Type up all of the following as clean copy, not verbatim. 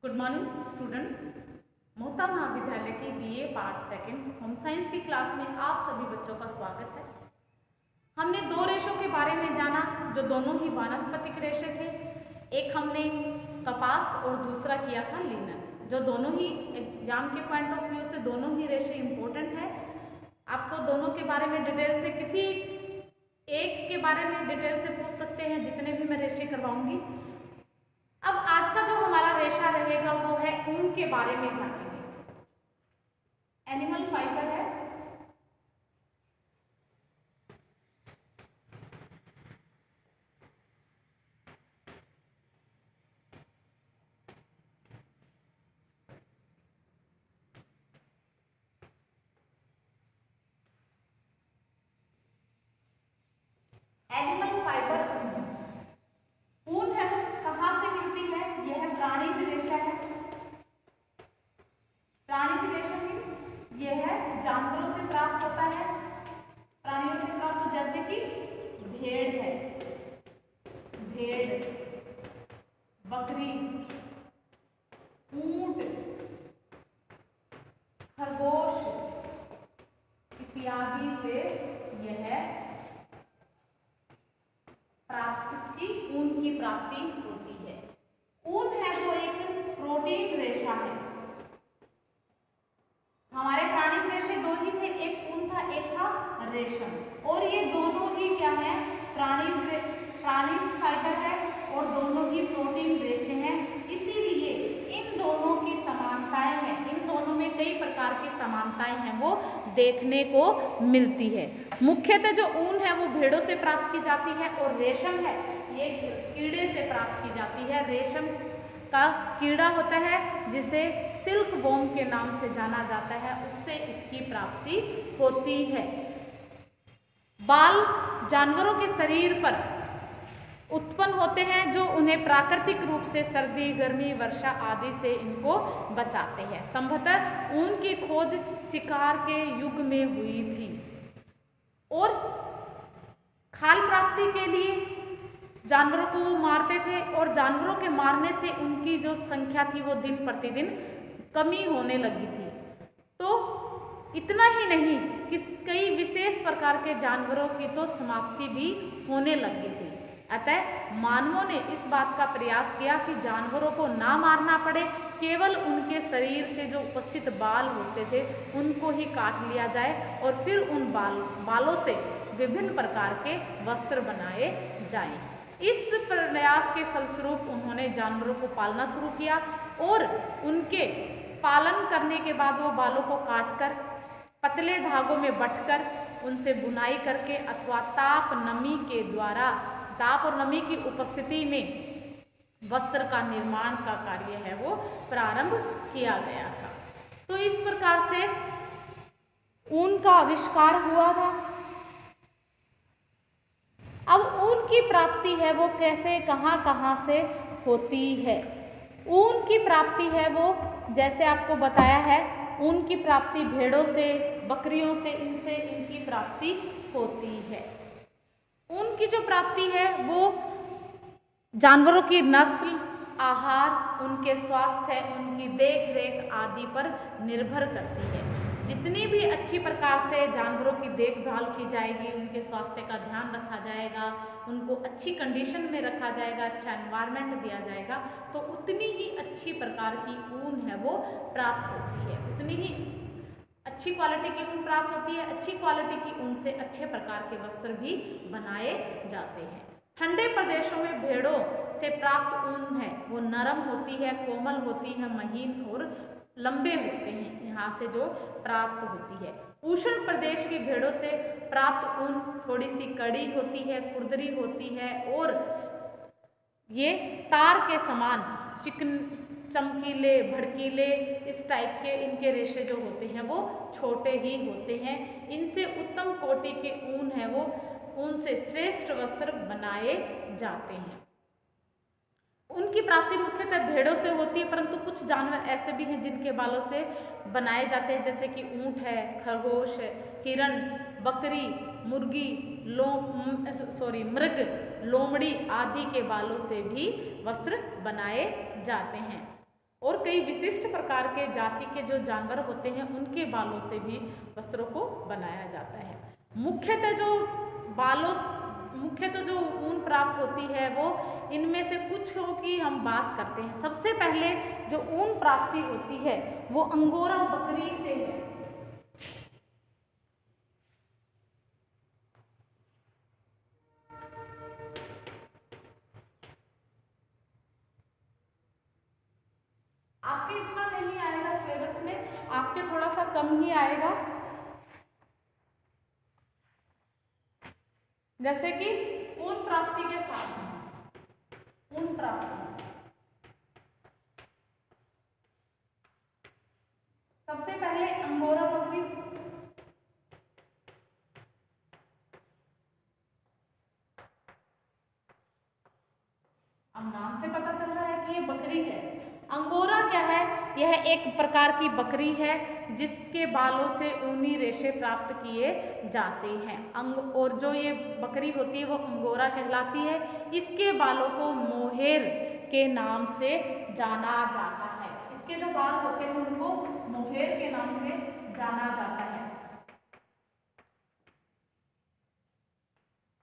Good morning students. Mohta महाविद्यालय की BA part second home science की क्लास में आप सभी बच्चों का स्वागत है। हमने दो रेशों के बारे में जाना जो दोनों ही वानस्पतिक रेशे थे। एक हमने कपास और दूसरा किया था लिनन, जो दोनों ही एग्जाम के पॉइंट ऑफ व्यू से दोनों ही रेशे इंपॉर्टेंट है। आपको दोनों के बारे में डिटेल से किसी एक के बारे में डिटेल से पूछ सकते हैं, जितने भी मैं रेशे करवाऊंगी। अब आज का जो हमारा रेशा रहेगा वो है ऊन के बारे में जानेंगे। एनिमल फाइबर है। एनिमल फाइबर ऊन है वो कहाँ से मिलती है? यह प्राणिज रेशा है। प्राणिज रेशा मीन्स यह जानवरों से प्राप्त होता है, प्राणियों से प्राप्त, जैसे कि भेड़ है, भेड़, बकरी, ऊंट, खरगोश इत्यादि से यह इसकी ऊन की प्राप्ति होती है। ऊन है वो एक प्रोटीन रेशा है। हमारे प्राणिज रेशे दो ही थे, एक ऊन था, एक था रेशम, और ये दोनों ही क्या है? प्राणिज फाइबर है और दोनों ही प्रोटीन रेशे हैं। इसीलिए इन दोनों की समानताएं हैं, इन दोनों में कई प्रकार की समानताएं हैं वो देखने को मिलती है। मुख्यतः जो ऊन है वो भेड़ों से प्राप्त की जाती है और रेशम है ये कीड़े से प्राप्त की जाती है। रेशम का कीड़ा होता है जिसे सिल्क वॉर्म के नाम से जाना जाता है, उससे इसकी प्राप्ति होती है। बाल जानवरों के शरीर पर उत्पन्न होते हैं जो उन्हें प्राकृतिक रूप से सर्दी, गर्मी, वर्षा आदि से इनको बचाते हैं। संभवतः ऊन की खोज शिकार के युग में हुई थी और खाल प्राप्ति के लिए जानवरों को वो मारते थे और जानवरों के मारने से उनकी जो संख्या थी वो दिन प्रतिदिन कमी होने लगी थी। तो इतना ही नहीं कि कई विशेष प्रकार के जानवरों की तो समाप्ति भी होने लगी थी। अतः मानवों ने इस बात का प्रयास किया कि जानवरों को ना मारना पड़े, केवल उनके शरीर से जो उपस्थित बाल होते थे उनको ही काट लिया जाए और फिर उन बालों से विभिन्न प्रकार के वस्त्र बनाए जाएं। इस प्रयास के फलस्वरूप उन्होंने जानवरों को पालना शुरू किया और उनके पालन करने के बाद वो बालों को काटकर पतले धागों में बटकर उनसे बुनाई करके अथवा ताप और नमी की उपस्थिति में वस्त्र का निर्माण का कार्य है वो प्रारंभ किया गया था। तो इस प्रकार से ऊन का आविष्कार हुआ था। अब ऊन की प्राप्ति है वो कैसे, कहाँ से होती है? ऊन की प्राप्ति है वो जैसे आपको बताया है, ऊन की प्राप्ति भेड़ों से, बकरियों से, इनसे इनकी प्राप्ति होती है। ऊन की जो प्राप्ति है वो जानवरों की नस्ल, आहार, उनके स्वास्थ्य, उनकी देखरेख आदि पर निर्भर करती है। जितनी भी अच्छी प्रकार से जानवरों की देखभाल की जाएगी, उनके स्वास्थ्य का ध्यान रखा जाएगा, उनको अच्छी कंडीशन में रखा जाएगा, अच्छा एनवायरनमेंट दिया जाएगा, तो उतनी ही अच्छी प्रकार की ऊन है वो प्राप्त होती है, उतनी ही अच्छी क्वालिटी की ऊन प्राप्त होती है। अच्छी क्वालिटी की ऊन से अच्छे प्रकार के वस्त्र भी बनाए जाते हैं। ठंडे प्रदेशों में भेड़ों से प्राप्त ऊन है वो नरम होती है, कोमल होती है, महीन और लंबे होते हैं, यहाँ से जो प्राप्त होती है। उष्ण प्रदेश की भेड़ों से प्राप्त ऊन थोड़ी सी कड़ी होती है, खुरदरी होती है और ये तार के समान चमकीले, भड़कीले, इस टाइप के इनके रेशे जो होते हैं वो छोटे ही होते हैं। इनसे उत्तम कोटि के ऊन है वो ऊन से श्रेष्ठ वस्त्र बनाए जाते हैं। उनकी प्राप्ति मुख्यतः भेड़ों से होती है, परंतु कुछ जानवर ऐसे भी हैं जिनके बालों से बनाए जाते हैं, जैसे कि ऊंट है, खरगोश है, हिरण, बकरी, मृग, लोमड़ी आदि के बालों से भी वस्त्र बनाए जाते हैं। और कई विशिष्ट प्रकार के जाति के जो जानवर होते हैं उनके बालों से भी वस्त्रों को बनाया जाता है। मुख्यतः जो ऊन प्राप्त होती है वो इनमें से कुछ की हम बात करते हैं। सबसे पहले जो ऊन प्राप्ति होती है वो अंगोरा बकरी से है। आपके इतना नहीं आएगा सिलेबस में, आपके थोड़ा सा कम ही आएगा। जैसे कि ऊन प्राप्ति के साथ ऊन प्राप्ति, सबसे पहले अंगोरा बकरी, अब नाम से पता चल रहा है कि ये बकरी है। अंगोरा क्या है? यह एक प्रकार की बकरी है जिसके बालों से ऊनी रेशे प्राप्त किए जाते हैं। और जो ये बकरी होती है वो अंगोरा कहलाती है। इसके बालों को मोहेर के नाम से जाना जाता है। इसके जो बाल होते हैं उनको मोहेर के नाम से जाना जाता है।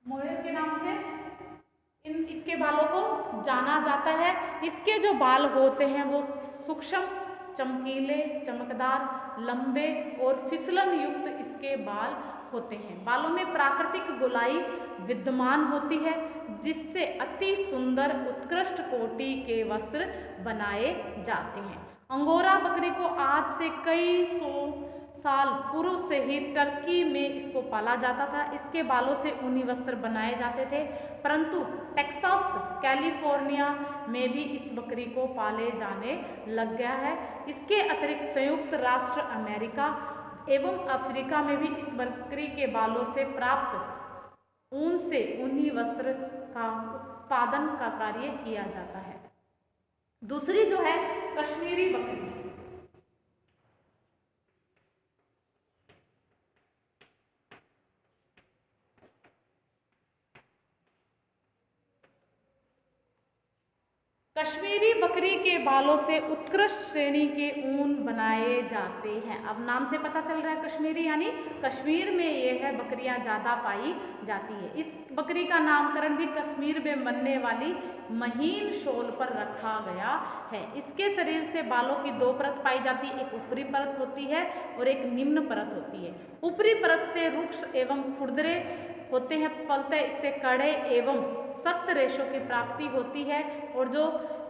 मोहेर के नाम से इसके बालों को जाना जाता है। इसके जो बाल होते हैं वो सूक्ष्म, चमकीले, चमकदार, लंबे और फिसलन युक्त इसके बाल होते हैं। बालों में प्राकृतिक गोलाई विद्यमान होती है जिससे अति सुंदर उत्कृष्ट कोटि के वस्त्र बनाए जाते हैं। अंगोरा बकरी को आज से कई सौ साल पूर्व से ही टर्की में इसको पाला जाता था। इसके बालों से ऊनी वस्त्र बनाए जाते थे, परंतु टेक्सास, कैलिफोर्निया में भी इस बकरी को पाले जाने लग गया है। इसके अतिरिक्त संयुक्त राष्ट्र अमेरिका एवं अफ्रीका में भी इस बकरी के बालों से प्राप्त ऊन से ऊनी वस्त्र का उत्पादन का कार्य किया जाता है। दूसरी जो है कश्मीरी बकरी। कश्मीरी बकरी के बालों से उत्कृष्ट श्रेणी के ऊन बनाए जाते हैं। अब नाम से पता चल रहा है कश्मीरी, यानी कश्मीर में यह बकरियां ज़्यादा पाई जाती है। इस बकरी का नामकरण भी कश्मीर में बनने वाली महीन शॉल पर रखा गया है। इसके शरीर से बालों की दो परत पाई जाती है, एक ऊपरी परत होती है और एक निम्न परत होती है। ऊपरी परत से रुक्ष एवं खुरदरे होते हैं, फलतः इससे कड़े एवं सख्त रेशों की प्राप्ति होती है। और जो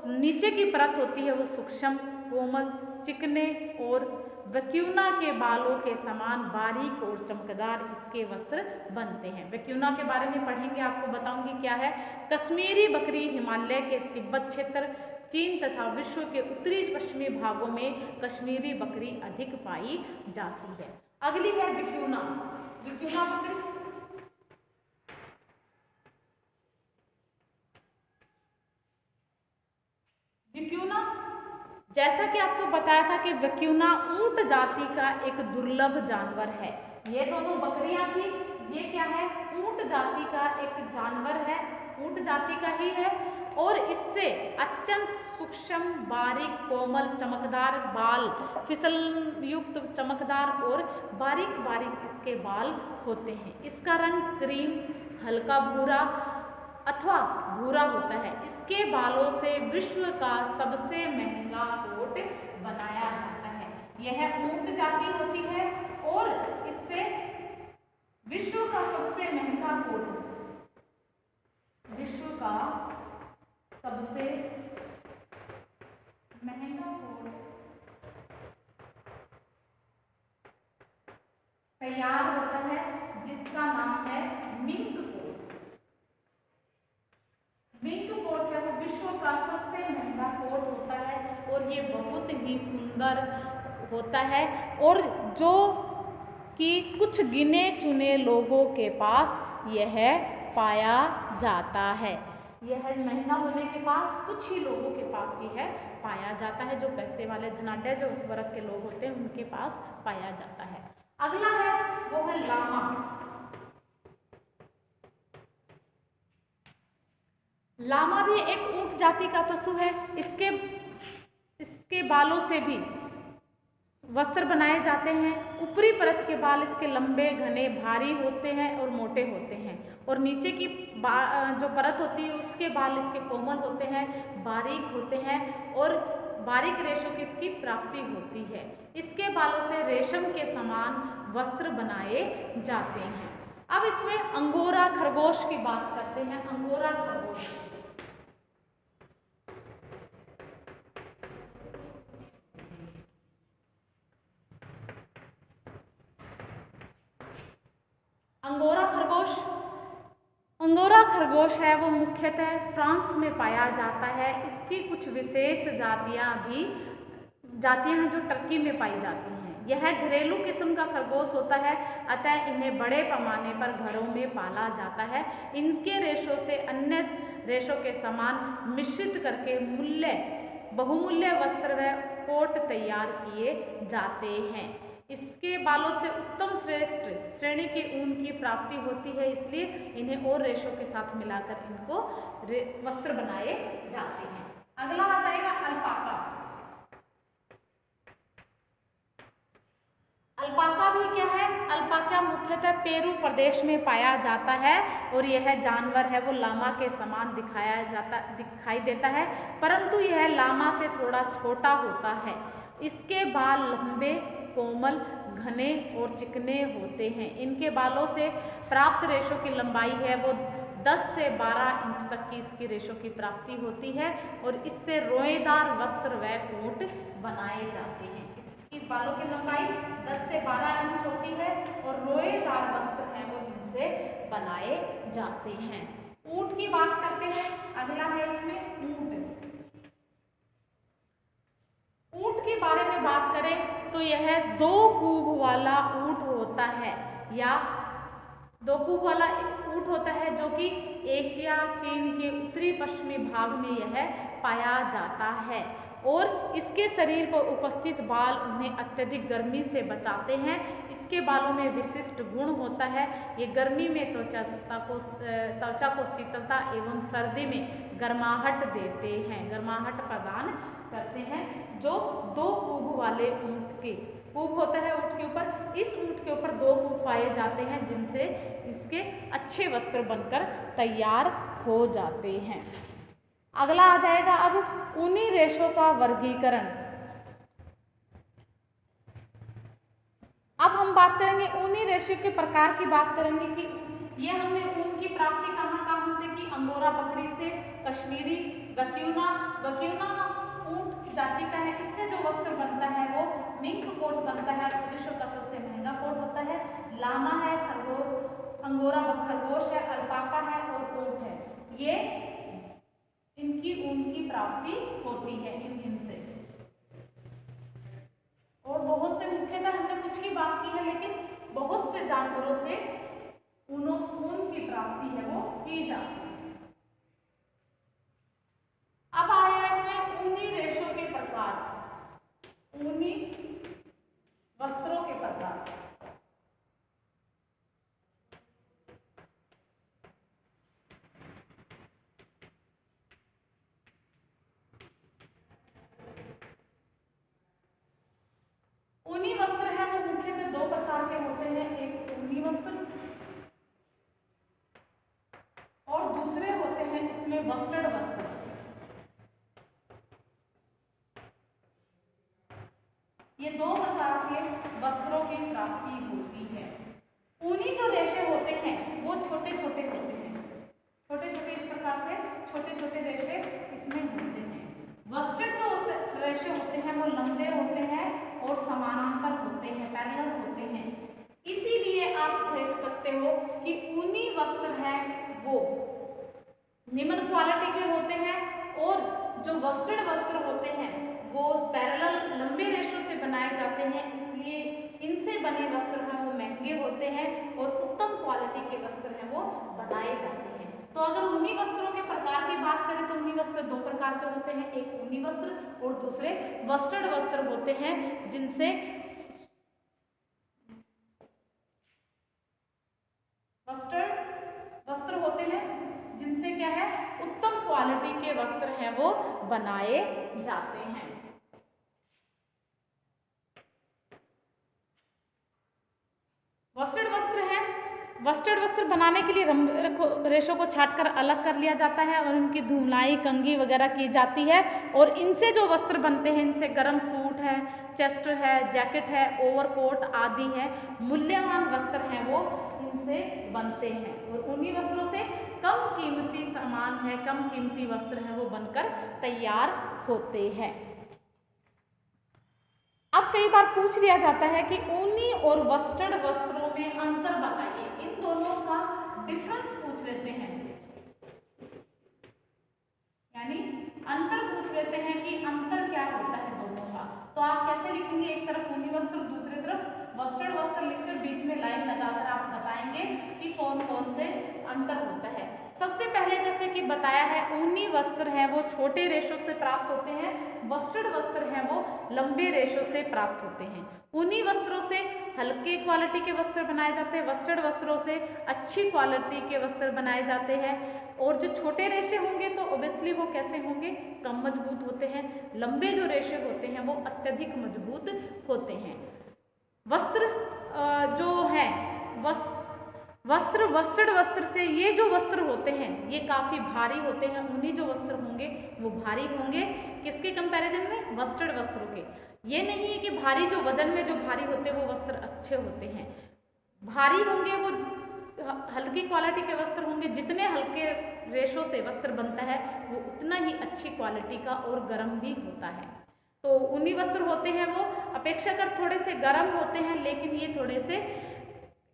नीचे की परत होती है वो सूक्ष्म, कोमल, चिकने और वैक्यूना के बालों के समान बारीक और चमकदार इसके वस्त्र बनते हैं। वैक्यूना के बारे में पढ़ेंगे, आपको बताऊंगी क्या है। कश्मीरी बकरी हिमालय के तिब्बत क्षेत्र, चीन तथा विश्व के उत्तरी पश्चिमी भागों में कश्मीरी बकरी अधिक पाई जाती है। अगली है वैक्यूना। वैक्यूना बकरी, वैक्यूना, जैसा कि आपको बताया था कि वैक्यूना ऊंट जाति का एक दुर्लभ जानवर है। ये दोनों बकरियां थी, ये क्या है? ऊंट जाति का एक जानवर है, ऊंट जाति का ही है। और इससे अत्यंत सूक्ष्म, बारीक, कोमल, चमकदार बाल, फिसल युक्त, चमकदार और बारीक बारीक इसके बाल होते हैं। इसका रंग क्रीम, हल्का भूरा अथवा भूरा होता है। इसके बालों से विश्व का सबसे महंगा कोट बनाया जाता है। यह ऊंट जाति होती है और इससे विश्व का सबसे महंगा कोट, विश्व का सबसे महंगा कोट तैयार होता है जिसका नाम है मिंक कोट। मिंक कोट है वो विश्व का सबसे महंगा कोट होता है और ये बहुत ही सुंदर होता है और जो कि कुछ गिने चुने लोगों के पास यह पाया जाता है। यह महंगा होने के पास कुछ ही लोगों के पास यह पाया जाता है। जो पैसे वाले धनाढ्य जो वर्ग के लोग होते हैं उनके पास पाया जाता है। अगला है वो है लामा। लामा भी एक ऊंट जाति का पशु है। इसके बालों से भी वस्त्र बनाए जाते हैं। ऊपरी परत के बाल इसके लंबे, घने, भारी होते हैं और मोटे होते हैं, और नीचे की जो परत होती है उसके बाल इसके कोमल होते हैं, बारीक होते हैं और बारीक रेशों की इसकी प्राप्ति होती है। इसके बालों से रेशम के समान वस्त्र बनाए जाते हैं। अब इसमें अंगोरा खरगोश की बात करते हैं। अंगोरा खरगोश, अंगोरा खरगोश है वो मुख्यतः फ्रांस में पाया जाता है। इसकी कुछ विशेष जातियां हैं जो टर्की में पाई जाती हैं। यह घरेलू किस्म का खरगोश होता है, अतः इन्हें बड़े पैमाने पर घरों में पाला जाता है। इनके रेशों से अन्य रेशों के समान मिश्रित करके बहुमूल्य वस्त्र व कोट तैयार किए जाते हैं। इसके बालों से उत्तम श्रेष्ठ श्रेणी के ऊन की प्राप्ति होती है, इसलिए इन्हें और रेशों के साथ मिलाकर इनको वस्त्र बनाए जाते हैं। अगला आ जाएगा अल्पाका। अल्पाका भी क्या है? अल्पाका मुख्यतः पेरू प्रदेश में पाया जाता है और यह जानवर है वो लामा के समान दिखाई देता है, परंतु यह लामा से थोड़ा छोटा होता है। इसके बाल लंबे, कोमल, घने और चिकने होते हैं। इनके बालों से प्राप्त रेशों की लंबाई है वो 10 से 12 इंच तक की इसकी रेशों की प्राप्ति होती है और इससे रोएदार वस्त्र व कोट बनाए जाते हैं। इसकी बालों की लंबाई 10 से 12 इंच होती है और रोएदार वस्त्र हैं वो इनसे बनाए जाते हैं। ऊंट की बात करते हैं। अगला है इसमें ऊंट। ऊंट के बारे में बात करें तो यह 2 कूब वाला ऊंट होता है, या 2 कूब वाला ऊंट होता है जो कि एशिया, चीन के उत्तरी पश्चिमी भाग में यह पाया जाता है और इसके शरीर पर उपस्थित बाल उन्हें अत्यधिक गर्मी से बचाते हैं। इसके बालों में विशिष्ट गुण होता है, ये गर्मी में त्वचा को शीतलता एवं सर्दी में गर्माहट देते हैं, गर्माहट प्रदान करते हैं। जो 2 कूब वाले ऊंट के कूब होता है ऊंट के ऊपर, इस ऊंट के ऊपर 2 कूब पाए जाते हैं जिनसे इसके अच्छे वस्त्र बनकर तैयार हो जाते हैं। अगला आ जाएगा अब ऊनी रेशों का वर्गीकरण। अब हम बात करेंगे ऊनी रेशे के प्रकार की बात करेंगे कि ये हमने ऊन की प्राप्ति कहाँ से की? अंगोरा बकरी से, कश्मीरी वक्यूना ऊंट जाति का है। इससे जो वस्त्र बनता है वो मिंक कोट बनता है, विश्व का सबसे महंगा कोट होता है। लामा है, अंगोरा खरगोश है, अल्पाका है और ऊंट है। ये इनकी ऊन की प्राप्ति होती है इनसे। और बहुत से मुख्यतः हमने कुछ की बात की है, लेकिन बहुत से जानवरों से ऊन की प्राप्ति है वो की जाती है। अब आया इसमें ऊनी रेशों के प्रकार, ऊनी वस्त्रों के प्रकार। ऊनी वस्त्र है वो मुख्यतः 2 प्रकार के होते हैं, एक ऊनी वस्त्र और दूसरे होते हैं इसमें वस्त्रेड वस्त्र। ये 2 प्रकार के वस्त्रों की प्राप्ति होती है। ऊनी जो रेशे होते हैं वो छोटे छोटे होते हैं, इस प्रकार से छोटे रेशे इसमें होते हैं। वस्त्रेड जो रेशे होते हैं वो लंबे होते हैं और समानांतर होते हैं, पैरेलल होते हैं। इसीलिए आप देख सकते हो कि ऊनी वस्त्र है वो निम्न क्वालिटी के होते हैं और जो वस्त्रेड वस्त्र होते हैं वो पैरेलल लंबे रेशों से बनाए जाते हैं, इसलिए इनसे बने वस्त्र हैं वो महंगे होते हैं और उत्तम क्वालिटी के वस्त्र हैं वो बनाए जाते हैं। तो अगर ऊनी वस्त्रों के प्रकार की बात करें तो ऊनी वस्त्र 2 प्रकार के होते हैं, एक ऊनी वस्त्र और दूसरे वस्त्रेड वस्त्र होते हैं, जिनसे वस्त्र होते हैं जिनसे क्या है उत्तम क्वालिटी के वस्त्र हैं वो बनाए जाते हैं। वस्टर्ड वस्त्र बनाने के लिए रेशों को छांटकर अलग कर लिया जाता है और उनकी धुलाई कंघी वगैरह की जाती है और इनसे जो वस्त्र बनते हैं, इनसे गर्म सूट है, चेस्ट है, जैकेट है, ओवरकोट आदि है, मूल्यवान वस्त्र हैं वो इनसे बनते हैं। और उन्हीं वस्त्रों से कम कीमती सामान है, कम कीमती वस्त्र हैं वो बनकर तैयार होते हैं। अब कई बार पूछ लिया जाता है कि ऊनी और वस्टर्ड वस्त्रों में अंतर बताइए, इन दोनों का डिफरेंस पूछ लेते हैं, यानी अंतर पूछ लेते हैं कि अंतर क्या होता है दोनों का। तो आप कैसे लिखेंगे, एक तरफ ऊनी वस्त्र, दूसरी तरफ वस्टर्ड वस्त्र लिखकर बीच में लाइन लगाकर आप बताएंगे कि कौन कौन से अंतर होता है। सबसे पहले जैसे कि बताया है, ऊनी वस्त्र हैं वो छोटे रेशों से प्राप्त होते हैं, वस्टर्ड वस्त्र हैं वो लंबे रेशों से प्राप्त होते हैं। ऊनी वस्त्रों से हल्के क्वालिटी के वस्त्र बनाए जाते हैं, वस्टर्ड वस्त्रों से अच्छी क्वालिटी के वस्त्र बनाए जाते हैं। और जो छोटे रेशे होंगे तो ओब्वियसली वो कैसे होंगे, कम मजबूत होते हैं। लंबे जो रेशे होते हैं वो अत्यधिक मजबूत होते हैं। वस्त्र जो है वस्टर्ड वस्त्र से ये जो वस्त्र होते हैं ये काफ़ी भारी होते हैं। ऊनी जो वस्त्र होंगे वो भारी होंगे, किसके कंपैरिजन में, वस्टर्ड वस्त्रों के। ये नहीं है कि भारी जो वजन में जो भारी होते हैं वो वस्त्र अच्छे होते हैं, भारी होंगे वो हल्की क्वालिटी के वस्त्र होंगे। जितने हल्के रेशों से वस्त्र बनता है वो उतना ही अच्छी क्वालिटी का और गर्म भी होता है। तो ऊनी वस्त्र होते हैं वो अपेक्षाकृत थोड़े से गर्म होते हैं, लेकिन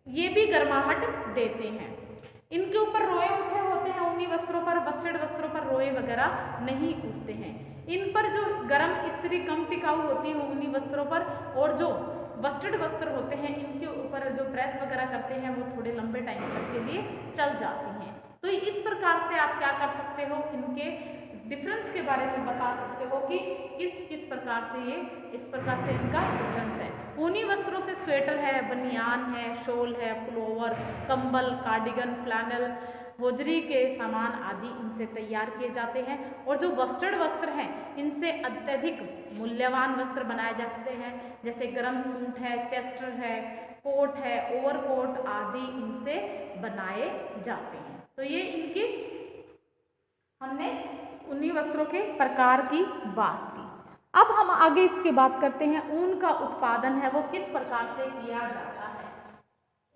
ये भी गर्माहट देते हैं। इनके ऊपर रोए उठे होते हैं ऊनी वस्त्रों पर, वस्टर्ड वस्त्रों पर रोए वगैरह नहीं उठते हैं। इन पर जो गर्म स्त्री कम टिकाऊ होती है ऊनी वस्त्रों पर, और जो वस्टर्ड वस्त्र होते हैं इनके ऊपर जो प्रेस वगैरह करते हैं वो थोड़े लंबे टाइम तक के लिए चल जाती हैं। तो इस प्रकार से आप क्या कर सकते हो, इनके डिफरेंस के बारे में बता सकते हो कि किस प्रकार से ये, इस प्रकार से इनका डिफरेंस है। ऊनी वस्त्रों से स्वेटर है, बनियान है, शॉल है, पुलोवर, कंबल, कार्डिगन, फ्लैनल, होजरी के सामान आदि इनसे तैयार किए जाते हैं। और जो वस्टर्ड वस्त्र हैं इनसे अत्यधिक मूल्यवान वस्त्र बनाए जाते हैं, जैसे गर्म सूट है, चेस्ट है, कोट है, ओवरकोट आदि इनसे बनाए जाते हैं। तो ये इनकी हमने ऊनी वस्त्रों के प्रकार की बात की। अब हम आगे इसके बात करते हैं ऊन का उत्पादन है वो किस प्रकार से किया जाता है,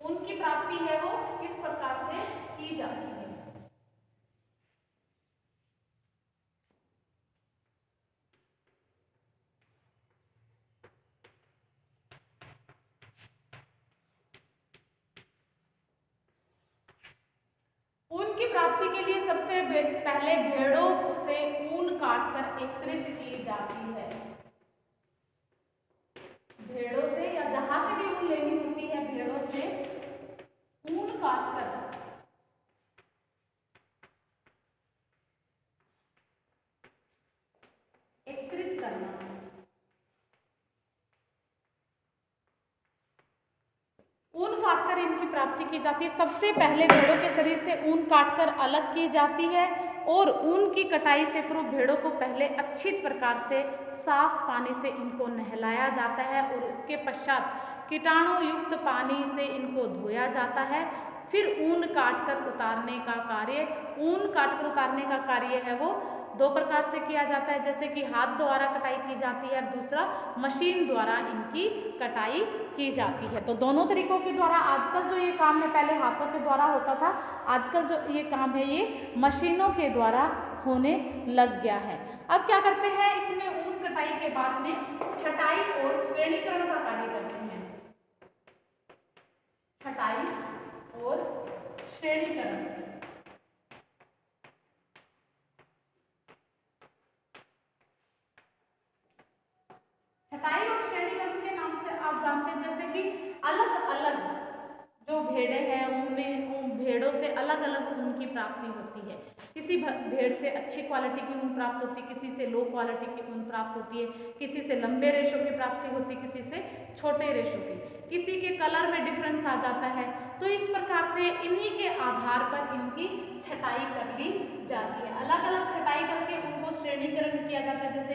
ऊन की प्राप्ति है वो किस प्रकार से की जाती है। ऊन की प्राप्ति के लिए सबसे पहले भेड़ों से ऊन काटकर एकत्रित की जाती है। भेड़ों से या जहां से भी ऊन लेनी होती है, भेड़ों से ऊन काटकर एकत्रित करना। ऊन काटकर इनकी प्राप्ति की जाती है। सबसे पहले भेड़ों के शरीर से ऊन काटकर अलग की जाती है और ऊन की कटाई से पूर्व भेड़ों को पहले अच्छी प्रकार से साफ पानी से इनको नहलाया जाता है और उसके पश्चात कीटाणु युक्त पानी से इनको धोया जाता है। फिर ऊन काटकर उतारने का कार्य है वो दो प्रकार से किया जाता है, जैसे कि हाथ द्वारा कटाई की जाती है और दूसरा मशीन द्वारा इनकी कटाई की जाती है। तो दोनों तरीकों के द्वारा आजकल जो ये काम है, पहले हाथों के द्वारा होता था, आजकल जो ये काम है ये मशीनों के द्वारा होने लग गया है। अब क्या करते हैं, इसमें ऊन कटाई के बाद में छटाई और श्रेणीकरण का कार्य करते हैं। छटाई और श्रेणीकरण। छटाई और श्रेणीकरण के नाम से आप जानते हैं, जैसे कि अलग अलग जो भेड़ें हैं उन भेड़ों से अलग अलग ऊन की प्राप्ति होती है। किसी भेड़ से अच्छी क्वालिटी की ऊन प्राप्त होती है, किसी से लो क्वालिटी की ऊन प्राप्त होती है, किसी से लंबे रेशों की प्राप्ति होती है, किसी से छोटे रेशों की, किसी के कलर में डिफरेंस आ जाता है। तो इस प्रकार से इन्हीं के आधार पर इनकी छटाई कर ली जाती है। अलग अलग छटाई करके उनको श्रेणीकरण किया जाता है। जैसे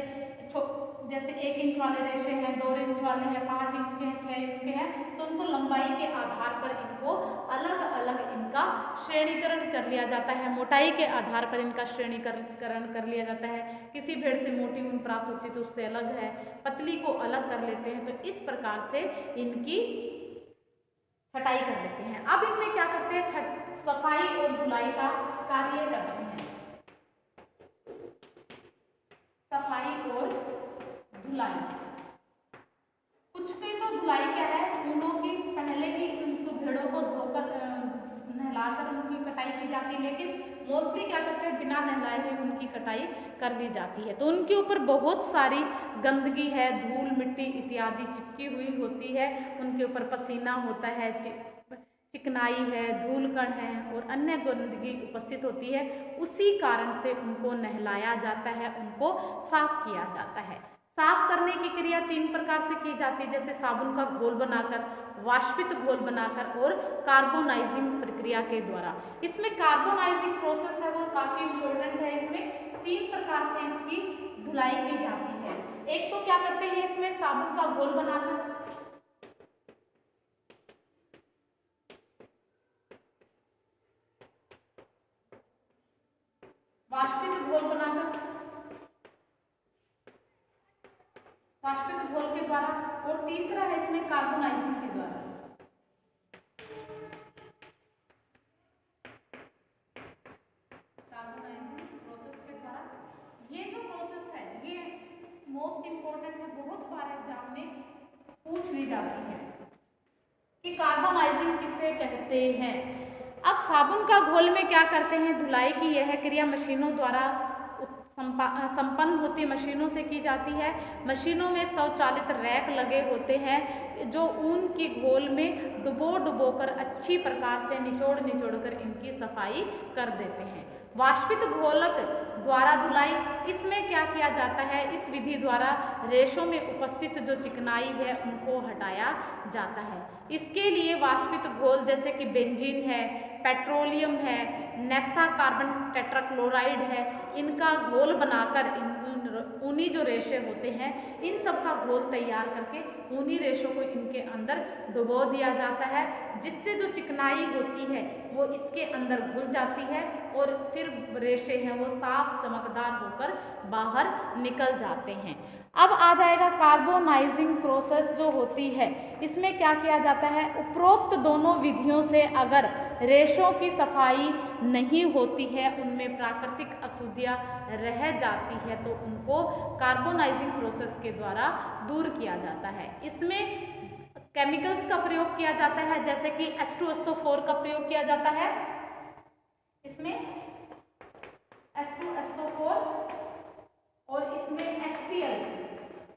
जैसे 1 इंच वाले रेशे हैं, 2 इंच वाले हैं, 5 इंच के हैं, 6 इंच के हैं, तो उनको लंबाई के आधार पर इनको अलग अलग इनका श्रेणीकरण कर लिया जाता है, मोटाई के आधार पर इनका श्रेणीकरण कर लिया जाता है। किसी भेड़ से मोटी ऊन प्राप्त होती है तो उससे अलग है, पतली को अलग कर लेते हैं, तो इस प्रकार से इनकी छटाई कर लेते हैं। अब इनमें क्या करते हैं, सफाई और धुलाई का कार्य करते हैं। सफाई और धुलाई, कुछ पे तो धुलाई क्या है, ऊनों की पहले ही उनको भेड़ों को धोकर नहलाकर उनकी कटाई की जाती है, लेकिन मोस्टली क्या करते हैं, बिना नहलाए हुए उनकी कटाई कर ली जाती है। तो उनके ऊपर बहुत सारी गंदगी है, धूल मिट्टी इत्यादि चिपकी हुई होती है, उनके ऊपर पसीना होता है, चिकनाई है, धूल कण है और अन्य गंदगी उपस्थित होती है। उसी कारण से उनको नहलाया जाता है, उनको साफ किया जाता है। साफ करने की क्रिया 3 प्रकार से की जाती है, जैसे साबुन का घोल बनाकर, वाष्पित घोल बनाकर और कार्बोनाइजिंग प्रक्रिया के द्वारा। इसमें कार्बोनाइजिंग प्रोसेस है वो काफी इम्पोर्टेंट है। इसमें 3 प्रकार से इसकी धुलाई की जाती है। एक तो क्या करते हैं, इसमें साबुन का घोल बनाकर, वाष्पित घोल बनाकर, वाष्पित घोल के द्वारा, और तीसरा है इसमें कार्बोनाइजिंग के द्वारा। कार्बोनाइजिंग प्रोसेस के द्वारा, ये जो प्रोसेस है ये मोस्ट इंपोर्टेंट है, बहुत बार एग्जाम में पूछ ली जाती है कि कार्बोनाइजिंग किसे कहते हैं। अब साबुन का घोल में क्या करते हैं, धुलाई की यह क्रिया मशीनों द्वारा संपन्न होती मशीनों से की जाती है। मशीनों में स्वचालित रैक लगे होते हैं जो ऊन की घोल में डुबो कर अच्छी प्रकार से निचोड़ कर इनकी सफाई कर देते हैं। वाष्पित घोलक द्वारा धुलाई, इसमें क्या किया जाता है, इस विधि द्वारा रेशों में उपस्थित जो चिकनाई है उनको हटाया जाता है। इसके लिए वाष्पित घोल जैसे कि बेंजीन है, पेट्रोलियम है, नेफ्था कार्बन टेट्राक्लोराइड है, इनका घोल बनाकर ऊनी जो रेशे होते हैं इन सब का घोल तैयार करके ऊनी रेशों को इनके अंदर डुबो दिया जाता है, जिससे जो चिकनाई होती है वो इसके अंदर घुल जाती है और फिर रेशे हैं वो साफ चमकदार होकर बाहर निकल जाते हैं। अब आ जाएगा कार्बोनाइजिंग प्रोसेस जो होती है, इसमें क्या किया जाता है, उपरोक्त दोनों विधियों से अगर रेशों की सफाई नहीं होती है, उनमें प्राकृतिक अशुद्धियाँ रह जाती है, तो उनको कार्बोनाइजिंग प्रोसेस के द्वारा दूर किया जाता है। इसमें केमिकल्स का प्रयोग किया जाता है, जैसे कि H2SO4 का प्रयोग किया जाता है। इसमें H2SO4 और इसमें HCl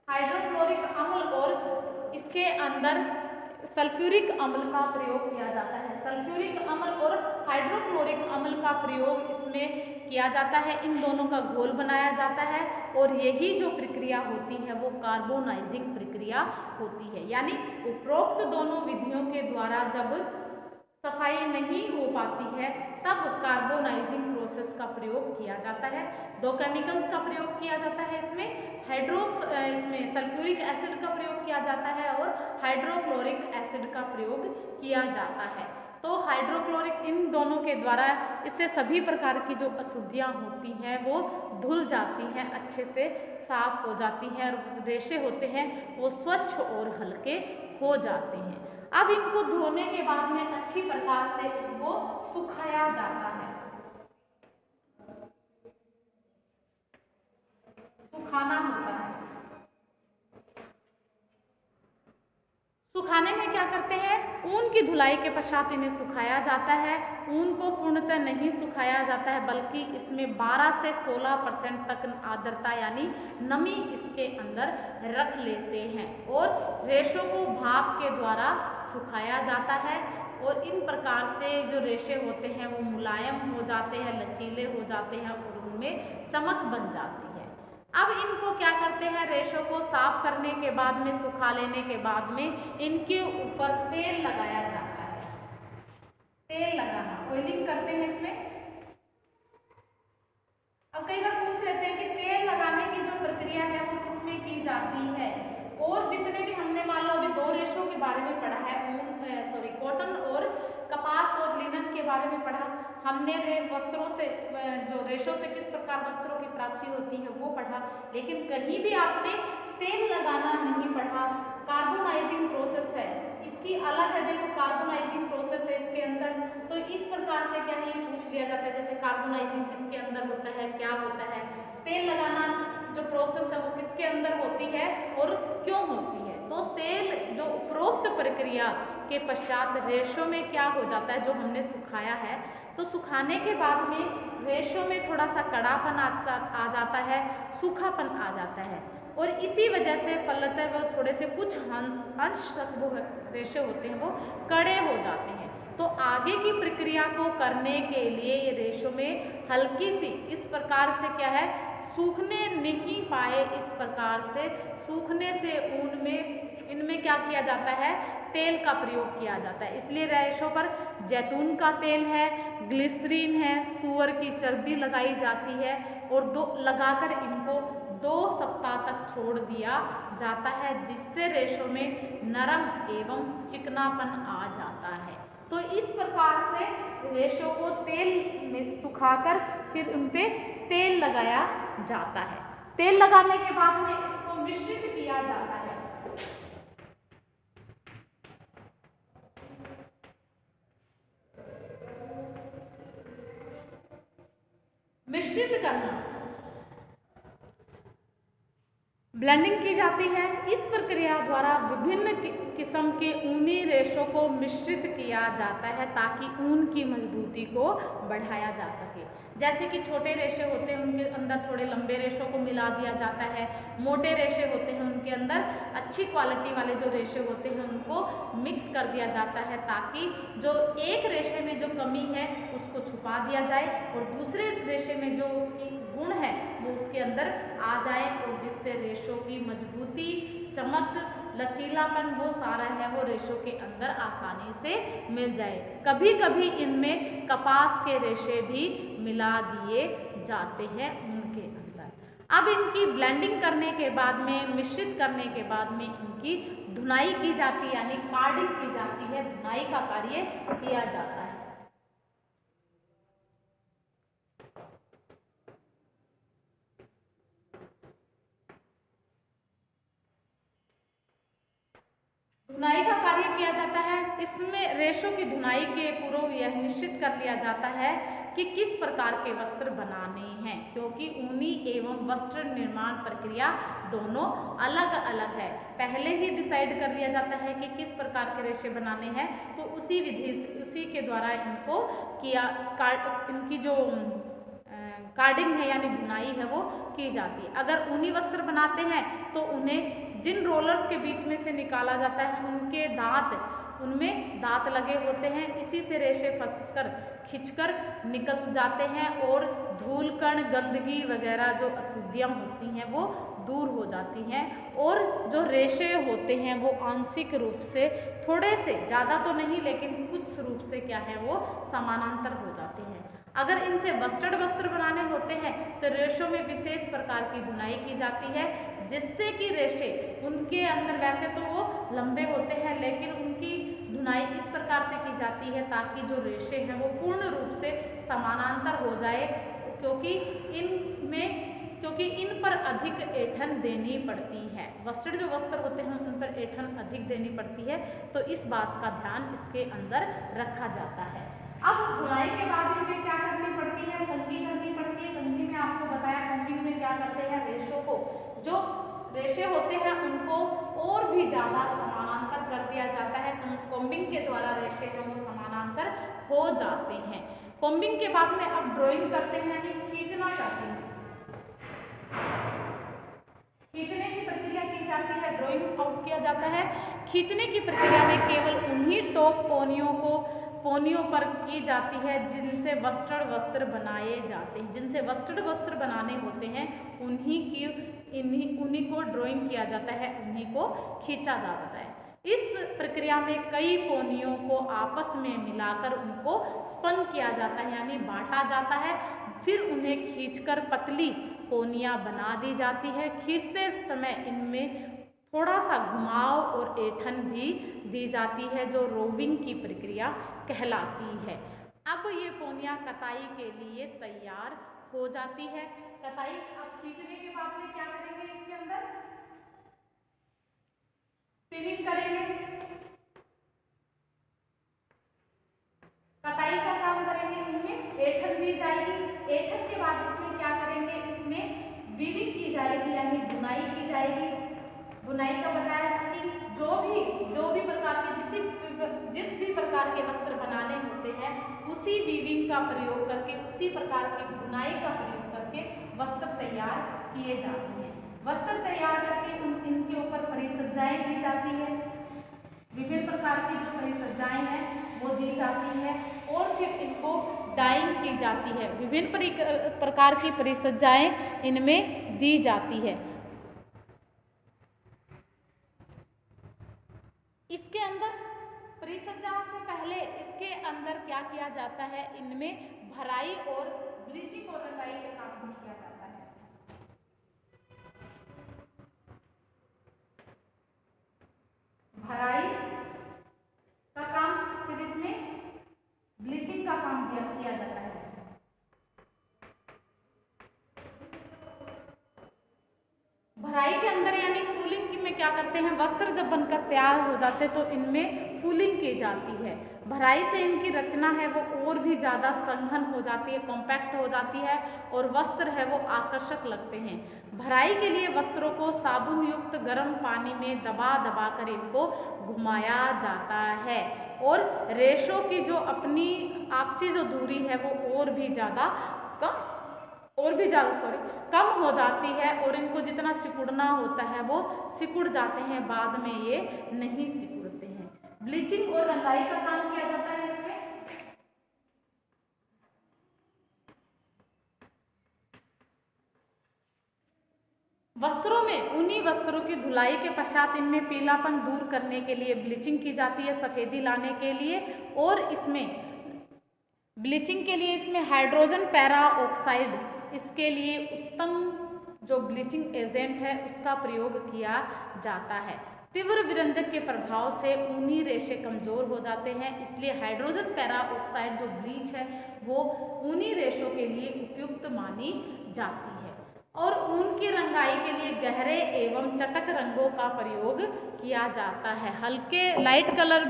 हाइड्रोक्लोरिक अम्ल और इसके अंदर सल्फ्यूरिक अम्ल का प्रयोग किया जाता है। सल्फ्यूरिक अम्ल और हाइड्रोक्लोरिक अम्ल का प्रयोग इसमें किया जाता है, इन दोनों का घोल बनाया जाता है और यही जो प्रक्रिया होती है वो कार्बोनाइजिंग प्रक्रिया होती है। यानी उपरोक्त दोनों विधियों के द्वारा जब सफाई नहीं हो पाती है तब कार्बोनाइजिंग प्रोसेस का प्रयोग किया जाता है। 2 केमिकल्स का प्रयोग किया जाता है, इसमें सल्फ्यूरिक एसिड का प्रयोग किया जाता है और हाइड्रोक्लोरिक एसिड का प्रयोग किया जाता है। तो हाइड्रोक्लोरिक इन दोनों के द्वारा इससे सभी प्रकार की जो अशुद्धियाँ होती हैं वो धुल जाती हैं, अच्छे से साफ हो जाती हैं और रेशे होते हैं वो स्वच्छ और हल्के हो जाते हैं। अब इनको धोने के बाद में अच्छी प्रकार से इनको सुखाया जाता है। सुखाना होता है। सुखाने में क्या करते हैं, ऊन की धुलाई के पश्चात इन्हें सुखाया जाता है। ऊन को पूर्णतः नहीं सुखाया जाता है, बल्कि इसमें 12 से 16% तक आर्द्रता यानी नमी इसके अंदर रख लेते हैं और रेशों को भाप के द्वारा सुखाया जाता है और इन प्रकार से जो रेशे होते हैं वो मुलायम हो जाते हैं, लचीले हो जाते हैं और उनमें चमक बन जाती है। अब इनको क्या करते हैं, रेशों को साफ करने के बाद में, सुखा लेने के बाद में इनके ऊपर तेल लगाया जाता है। तेल लगाना, ऑयलिंग करते हैं इसमें। अब कई बार पूछ लेते हैं कि तेल लगाने की जो प्रक्रिया है वो किसमें की जाती बारे में पढ़ा, हमने वस्त्रों से जो रेशों से किस प्रकार वस्त्रों की प्राप्ति होती है वो पढ़ा, लेकिन कहीं भी आपने तेल लगाना नहीं पढ़ा। कार्बोनाइजिंग प्रोसेस है, इसकी अलग है, देखो कार्बोनाइजिंग प्रोसेस है इसके अंदर, तो इस प्रकार से क्या है पूछ लिया जाता है, जैसे कार्बोनाइजिंग किसके अंदर होता है, क्या होता है, तेल लगाना जो प्रोसेस है वो किसके अंदर होती है और क्यों होती है। तो तेल जो उपरोक्त प्रक्रिया के पश्चात रेशों में क्या हो जाता है, जो हमने सुखाया है, तो सुखाने के बाद में रेशों में थोड़ा सा कड़ापन आ जाता है, सूखापन आ जाता है, और इसी वजह से फलतः वो थोड़े से कुछ अंश तक वो रेशे होते हैं वो कड़े हो जाते हैं। तो आगे की प्रक्रिया को करने के लिए ये रेशों में हल्की सी इस प्रकार से क्या है सूखने नहीं पाए, इस प्रकार से सूखने से ऊन में इनमें क्या किया जाता है, तेल का प्रयोग किया जाता है। इसलिए रेशों पर जैतून का तेल है, ग्लिसरीन है, सूअर की चर्बी लगाई जाती है और लगाकर इनको 2 सप्ताह तक छोड़ दिया जाता है, जिससे रेशों में नरम एवं चिकनापन आ जाता है। तो इस प्रकार से रेशों को तेल में सुखाकर फिर उन पे तेल लगाया जाता है। तेल लगाने के बाद में इसको मिश्रित किया जाता है। मिश्रित करना, ब्लेंडिंग की जाती है। इस प्रक्रिया द्वारा विभिन्न किस्म के ऊनी रेशों को मिश्रित किया जाता है ताकि ऊन की मजबूती को बढ़ाया जा सके। जैसे कि छोटे रेशे होते हैं उनके अंदर थोड़े लंबे रेशों को मिला दिया जाता है, मोटे रेशे होते हैं उनके अंदर अच्छी क्वालिटी वाले जो रेशे होते हैं उनको मिक्स कर दिया जाता है, ताकि जो एक रेशे में जो कमी है उसको छुपा दिया जाए और दूसरे रेशे में जो उसकी गुण है वो उसके अंदर आ जाए, और जिससे रेशों की मजबूती, चमक, लचीलापन वो सारा है वो रेशों के अंदर आसानी से मिल जाए। कभी कभी इनमें कपास के रेशे भी मिला दिए जाते हैं उनके अंदर। अब इनकी ब्लेंडिंग करने के बाद में, मिश्रित करने के बाद में इनकी धुनाई की जाती है, यानी कार्डिंग की जाती है, धुनाई का कार्य किया जाता है। धुनाई का कार्य किया जाता है। इसमें रेशों की धुनाई के पूर्व यह निश्चित कर लिया जाता है कि किस प्रकार के वस्त्र बनाने हैं, क्योंकि ऊनी एवं वस्त्र निर्माण प्रक्रिया दोनों अलग अलग है। पहले ही डिसाइड कर लिया जाता है कि किस प्रकार के रेशे बनाने हैं, तो उसी विधि से, उसी के द्वारा इनको इनकी जो कार्डिंग है यानी बुनाई है वो की जाती है। अगर ऊनी वस्त्र बनाते हैं तो उन्हें जिन रोलर्स के बीच में से निकाला जाता है उनके उनमें दांत लगे होते हैं, इसी से रेशे फंसकर खिंचकर निकल जाते हैं और धूल कण, गंदगी वगैरह जो अशुद्धियाँ होती हैं वो दूर हो जाती हैं, और जो रेशे होते हैं वो आंशिक रूप से, थोड़े से, ज़्यादा तो नहीं लेकिन कुछ रूप से क्या है वो समानांतर हो जाते हैं। अगर इनसे बस्टर्ड वस्त्र बनाने होते हैं तो रेशों में विशेष प्रकार की धुनाई की जाती है, जिससे कि रेशे उनके अंदर, वैसे तो वो लंबे होते हैं लेकिन उनकी धुनाई इस प्रकार से की जाती है ताकि जो रेशे हैं वो पूर्ण रूप से समानांतर हो जाए, क्योंकि इन पर अधिक ऐंठन देनी पड़ती है। वस्त्र जो वस्त्र होते हैं उन पर ऐंठन अधिक देनी पड़ती है, तो इस बात का ध्यान इसके अंदर रखा जाता है। अब बुनाई के बाद इनमें क्या करनी पड़ती है, कंघी करनी पड़ती है। कंघी में आपको बताया, कंघी में क्या करते हैं, रेशों को, जो रेशे होते हैं उनको और भी ज़्यादा समानांतर कर दिया जाता है। कॉम्बिंग के द्वारा रेशे हैं वो समानांतर हो जाते हैं। कॉम्बिंग के बाद में अब ड्राइंग करते हैं, यानी खींचना चाहते हैं, खींचने की प्रक्रिया की जाती है, ड्राइंग आउट किया जाता है। खींचने की प्रक्रिया में केवल उन्हीं टॉप पोनियों पर की जाती है जिनसे वस्टर्ड वस्त्र बनाए जाते हैं, जिनसे वस्टर्ड वस्त्र बनाने होते हैं उन्हीं को ड्राइंग किया जाता है, उन्हीं को खींचा जाता है। इस प्रक्रिया में कई पोनियों को आपस में मिलाकर उनको स्पन किया जाता है, यानी बांटा जाता है, फिर उन्हें खींचकर पतली पोनियाँ बना दी जाती है। खींचते समय इनमें थोड़ा सा घुमाव और ऐंठन भी दी जाती है, जो रोविंग की प्रक्रिया कहलाती है। अब ये पोनिया कताई के लिए तैयार हो जाती है। कताई अब खींचने के बाद में क्या करेंगे, इसके अंदर स्पिनिंग करेंगे, कताई का काम करेंगे, इनमें ऐठन दी जाएगी। ऐठन के बाद इसमें क्या करेंगे, इसमें वीविंग की जाएगी यानी बुनाई की जाएगी। बुनाई का बताया था कि जो भी प्रकार के जिस भी प्रकार के वस्त्र बनाने होते हैं उसी वीविंग का प्रयोग करके, उसी प्रकार की बुनाई का प्रयोग करके वस्त्र तैयार किए जाते हैं। वस्त्र तैयार करके इनके ऊपर परिसज्जाएं दी जाती है। विभिन्न प्रकार की जो परिसज्जाएं हैं वो दी जाती है और फिर इनको डाइंग की जाती है। विभिन्न प्रकार की परिसज्जाएं इनमें दी जाती है। इसके अंदर परिसज्जा से पहले इसके अंदर क्या किया जाता है, इनमें भराई और ब्लीचिंग और रंगाई का काम किया जाता है। भराई का काम, फिर इसमें ब्लीचिंग का काम किया जाता है। भराई के अंदर यानी फूलिंग में क्या करते हैं, वस्त्र जब बनकर तैयार हो जाते हैं तो इनमें फूलिंग की जाती है। भराई से इनकी रचना है वो और भी ज़्यादा संघन हो जाती है, कॉम्पैक्ट हो जाती है और वस्त्र है वो आकर्षक लगते हैं। भराई के लिए वस्त्रों को साबुन युक्त गर्म पानी में दबा दबा कर इनको घुमाया जाता है और रेशों की जो अपनी आपसी जो दूरी है वो और भी ज़्यादा कम हो जाती है और इनको जितना सिकुड़ना होता है वो सिकुड़ जाते हैं, बाद में ये नहीं सिकुड़ते हैं। ब्लीचिंग और रंगाई का काम किया जाता है इसमें। वस्त्रों में ऊनी वस्त्रों की धुलाई के पश्चात इनमें पीलापन दूर करने के लिए ब्लीचिंग की जाती है, सफेदी लाने के लिए। और इसमें ब्लीचिंग के लिए इसमें हाइड्रोजन पैरा ऑक्साइड, इसके लिए उत्तम जो ब्लीचिंग एजेंट है उसका प्रयोग किया जाता है। तीव्र विरंजक के प्रभाव से ऊनी रेशे कमजोर हो जाते हैं, इसलिए हाइड्रोजन पैरा ऑक्साइड जो ब्लीच है वो ऊनी रेशों के लिए उपयुक्त मानी जाती है। और ऊन की रंगाई के लिए गहरे एवं चटक रंगों का प्रयोग किया जाता है। हल्के लाइट कलर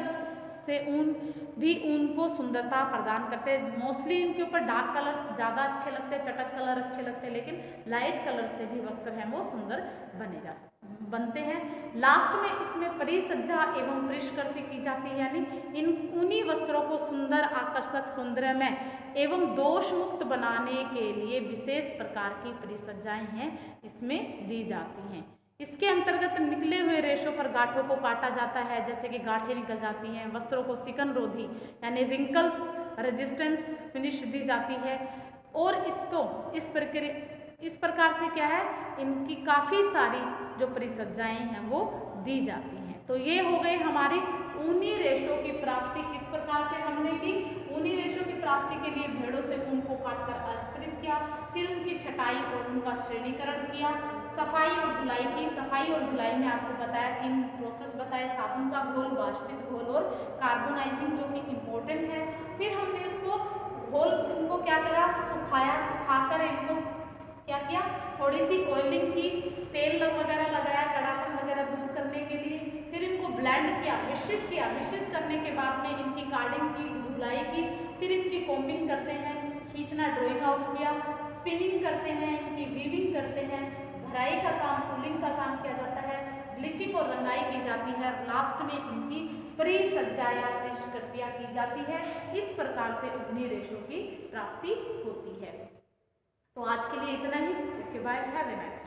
से ऊन को सुंदरता प्रदान करते हैं। मोस्टली इनके ऊपर डार्क कलर ज़्यादा अच्छे लगते हैं, चटक कलर अच्छे लगते हैं, लेकिन लाइट कलर से भी वस्त्र हैं वो सुंदर बनते हैं। लास्ट में इसमें परिसज्जा एवं परिष्कृति की जाती है, यानी इन ऊनी वस्त्रों को सुंदर, आकर्षक, सौंदर्यमय एवं दोष मुक्त बनाने के लिए विशेष प्रकार की परिसज्जाएं हैं इसमें दी जाती हैं। इसके अंतर्गत निकले हुए रेशों पर गांठों को काटा जाता है, जैसे कि गांठें निकल जाती हैं। वस्त्रों को सिकन रोधी यानी रिंकल्स रेजिस्टेंस फिनिश दी जाती है और इसको इस प्रकार से क्या है, इनकी काफ़ी सारी जो परिसज्जाएं हैं वो दी जाती हैं। तो ये हो गए हमारी ऊनी रेशों की प्राप्ति। किस प्रकार से हमने की, ऊनी रेशों की प्राप्ति के लिए भेड़ों से ऊन को काटकर एकत्रित किया, फिर उनकी छटाई और उनका श्रेणीकरण किया, सफाई और धुलाई की। सफाई और धुलाई में आपको बताया 3 प्रोसेस बताए, साबुन का घोल, वाष्पित घोल और कार्बोनाइजिंग, जो कि इम्पोर्टेंट है। फिर हमने इसको घोल इनको क्या करा, सुखाया, सुखाकर इनको क्या किया, थोड़ी सी ऑयलिंग की, तेल वगैरह लगाया कड़ापन वगैरह दूर करने के लिए। फिर इनको ब्लेंड किया, मिश्रित करने के बाद में इनकी कार्डिंग की, धुलाई की, फिर इनकी कॉम्बिंग करते हैं, खींचना, ड्राइंग आउट किया, स्पिनिंग करते हैं, इनकी वीविंग करते हैं, भराई का काम, फूलिंग का काम किया जाता है, ब्लीचिंग और रंगाई की जाती है, लास्ट में इनकी परिसज्जा या परिष्कृतियां की जाती है। इस प्रकार से ऊनी रेशों की प्राप्ति होती है। तो आज के लिए इतना ही। Okay, bye, have a nice day.